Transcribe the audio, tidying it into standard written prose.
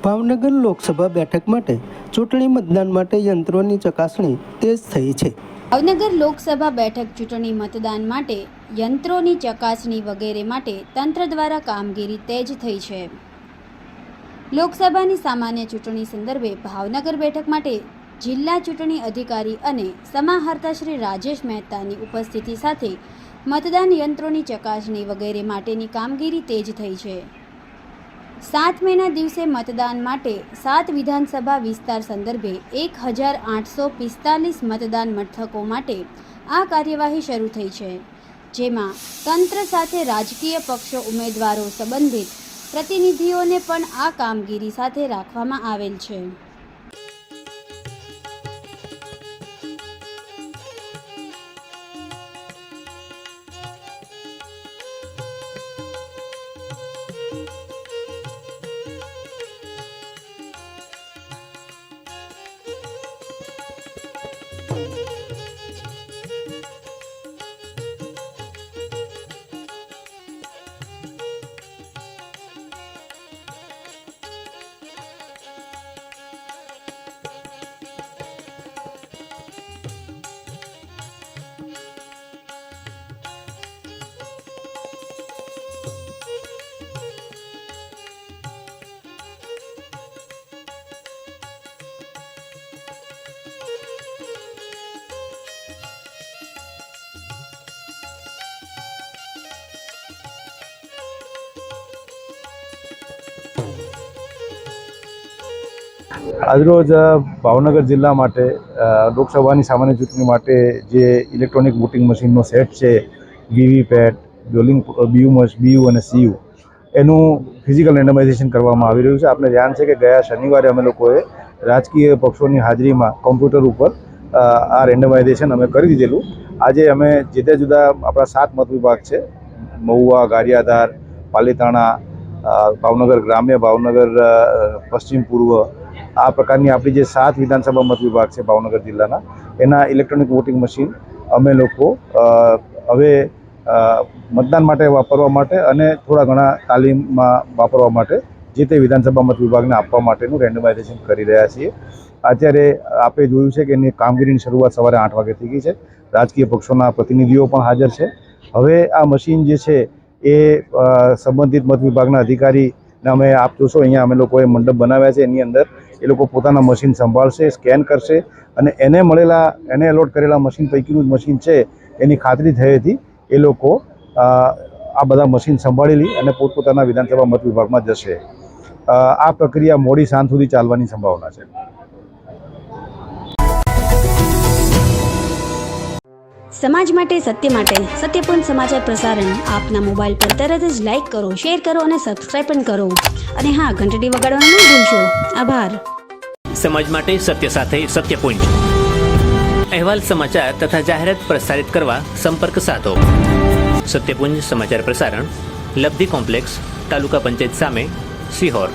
ભાવનગર લોકસભા બેઠક માટે ચૂંટણી મતદાન માટે યંત્રોની ચકાસણી તેજ થઈ છે। ભાવનગર લોકસભા બેઠક ચૂંટણી મતદાન માટે યંત્રોની ચકાસણી વગેરે માટે તંત્ર દ્વારા કામગીરી તેજ થઈ છે। લોકસભાની સામાન્ય ચૂંટણી સંદર્ભે ભાવનગર બેઠક માટે જિલ્લા ચૂંટણી અધિકારી અને સમાહર્તા શ્રી રાજેશ મહેતાની ઉપસ્થિતિ સાથે મતદાન યંત્રોની ચકાસણી વગેરે માટેની કામગીરી તેજ થઈ છે। 7 મેના દિવસે મતદાન માટે 7 વિધાનસભા વિસ્તાર સંદર્ભે 1845 મતદાન મથકો માટે આ કાર્યવાહી શરૂ થઈ છે, જેમાં તંત્ર સાથે રાજકીય પક્ષો ઉમેદવારો સંબંધિત પ્રતિનિધિઓને પણ આ કામગીરી સાથે રાખવામાં આવેલ છે। આજરોજ ભાવનગર જિલ્લા માટે લોકસભાની સામાન્ય ચૂંટણી માટે જે ઇલેક્ટ્રોનિક વોટિંગ મશીનનો સેટ છે, વીવીપેટ, બીયુ અને સીયુ, એનું ફિઝિકલ રેન્ડમાઇઝેશન કરવામાં આવી રહ્યું છે। આપને જાણ છે કે ગયા શનિવારે અમે લોકોએ રાજકીય પક્ષોની હાજરીમાં કોમ્પ્યુટર ઉપર આ રેન્ડમાઇઝેશન અમે કરી દીધેલું। આજે અમે જુદા જુદા આપણા 7 મત વિભાગ છે, મહુવા, ગારિયાધાર, પાલીતાણા, ભાવનગર ગ્રામ્ય, ભાવનગર પશ્ચિમ પૂર્વ, આ પ્રકારની આપણી જે 7 વિધાનસભા મત વિભાગ છે ભાવનગર જિલ્લાના, એના ઇલેક્ટ્રોનિક વોટિંગ મશીન અમે લોકો હવે મતદાન માટે વાપરવા માટે અને થોડા ઘણા તાલીમમાં વાપરવા માટે જે તે વિધાનસભા મત વિભાગને આપવા માટેનું રેન્ડમાઇઝેશન કરી રહ્યા છીએ। અત્યારે આપે જોયું છે કે એની કામગીરીની શરૂઆત સવારે 8 વાગે થઈ ગઈ છે। રાજકીય પક્ષોના પ્રતિનિધિઓ પણ હાજર છે। હવે આ મશીન જે છે એ સંબંધિત મત વિભાગના અધિકારીને અમે આપ જોશો અહીંયા અમે લોકોએ મંડપ બનાવ્યા છે, એની અંદર એ લોકો પોતાના મશીન સંભાળશે, સ્કેન કરશે અને એને એલોટ કરેલા મશીન પૈકીનું જ મશીન છે એની ખાતરી થયેથી એ લોકો આ બધા મશીન સંભાળી અને પોતપોતાના વિધાનસભા મત વિભાગમાં જશે। આ પ્રક્રિયા મોડી સાંજ સુધી ચાલવાની સંભાવના છે। સમાજ માટે, સત્ય માટે, સત્યપૂર્ણ સમાચાર પ્રસારણ આપના મોબાઈલ પર તરત જ લાઈક કરો, શેર કરો અને સબસ્ક્રાઇબ પણ કરો, અને હા, ઘંટડી વગાડવાનું ન ભૂલશો। આભાર। સમાજ માટે સત્ય સાથે સત્યપૂર્ણ અહેવાલ, સમાચાર તથા જાહેરાત પ્રસારિત કરવા સંપર્ક સાધો। સત્યપુંજ સમાચાર પ્રસારણ, લબ્ધિ કોમ્પ્લેક્સ, તાલુકા પંચાયત સામે, સિહોર।